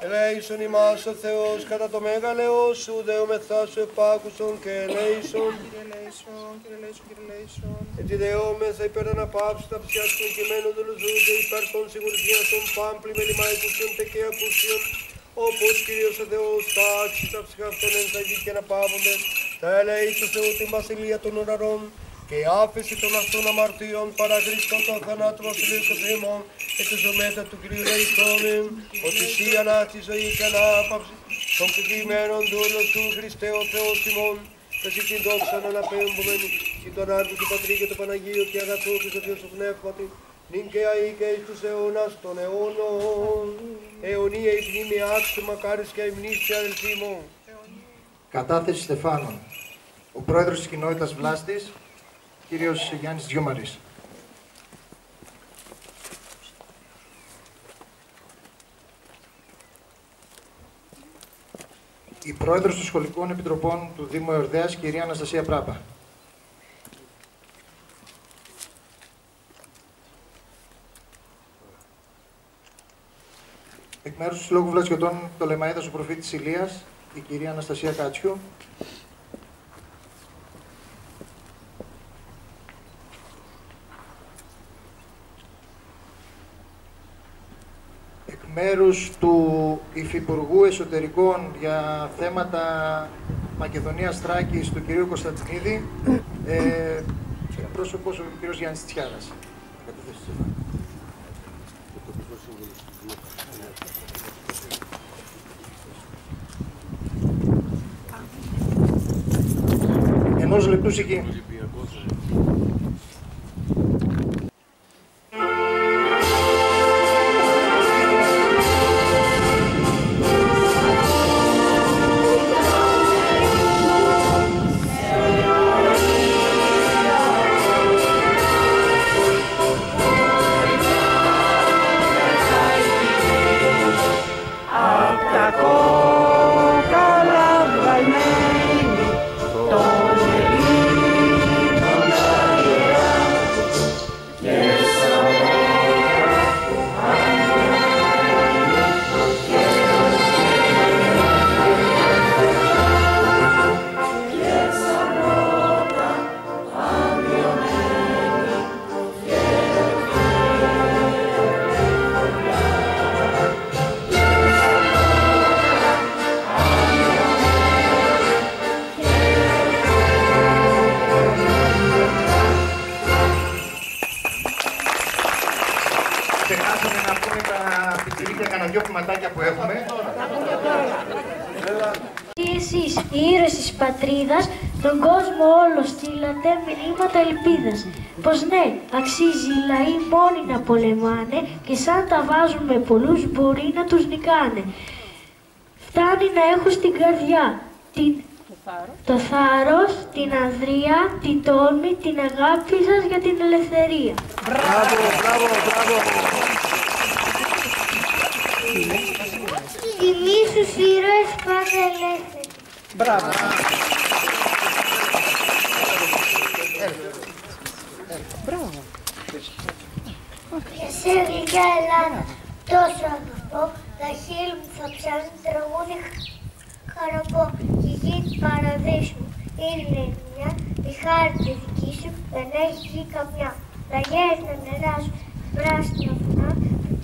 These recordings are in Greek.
Ελέησον ημάς ο Θεός κατά το μέγαλεό σου, δεόμεθά σου επάκουσον και ελέησον. Κύριε ελέησον, Κύριε ελέησον, Κύριε ελέησον. Έτσι δεόμεθα υπέρ αναπαύσου τα ψιά του κειμένου δουλουζούνται υπέρ των σιγουρισμίας των πάμπλη με λιμαϊκουσιών και ακούσιων, όπως Κύριος ο Θεός τάξει τα ψυχά αυτών εν τα γη και αναπαύονται, τα ελέη του Θεού την βασιλεία των ουρανών και άφεση των αυτών αμαρτίων παρά Χριστό των θανάτου βασιλείου και θρήμων και του ζωμέτα του Κυρίου Δεϊστόμην, ότι εσύ ανάστη ζωή και ανάπαυση των πηγημένων δούλων του Χριστέ ο Θεός ημών, και εσύ την δόξα να αναπέμπομεν και τον Άργο του Πατρί και του Παναγίου και αγαθό και το Θεό του Πνεύματι, νυν και αεί και εις τους αιώνας των αιώνων, αιωνία η μνήμη άξου μακάρις και αημνήσια αδελφοί μου. Κατάθεση Στεφάνων. Ο πρόεδρος της κοινότητας Βλάστης, κύριος Γιάννης Διούμαρης. Η πρόεδρος των Σχολικών Επιτροπών του Δήμου Εορδαίας, κυρία Αναστασία Πράπα. Εκ μέρους του Συλλόγου Βλασιωτών Πτολεμαΐδας ο προφήτης Ηλίας, η κυρία Αναστασία Κάτσιου. Εκ μέρους του Υφυπουργού Εσωτερικών για θέματα Μακεδονίας Θράκης του κυρίου Κωνσταντινίδη, πρόσωπος ο κύριος Γιάννης Τσιάρας. Ενός λεπτού εκεί. Ξεχάσαμε να πούμε τα πιτσιρίκια κανένα δυο κουματάκια που έχουμε. Εσείς, οι ήρωες της πατρίδας, τον κόσμο όλο στείλατε μηνύματα ελπίδας. Πως ναι, αξίζει οι λαοί μόνοι να πολεμάνε και σαν τα βάζουν με πολλούς μπορεί να τους νικάνε. Φτάνει να έχουν στην καρδιά το θάρρος, την ανδρεία, την τόλμη, την αγάπη σας για την ελευθερία. Μπράβο, μπράβο, μπράβο. Τιμή στους ήρωες πάντα ελεύθεροι. Μπράβο. Μπράβο. Για σε γλυκιά Ελλάδα, τόσο αγαπώ, τα χείλη μου θα ψάχνει τραγούδι χαραπώ. Η γη του παραδείσου είναι μια, η χάρη τη δική σου δεν έχει γη καμιά. Λαγές να νερά σου, πράσινα βουνά,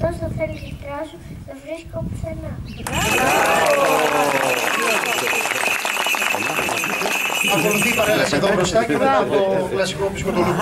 τόσο θέλει η τρά σου, δεν βρίσκω πουθενά. Ακολουθεί η παρέλαση εδώ μπροστά και μετά το κλασικό πισκοτολούκι.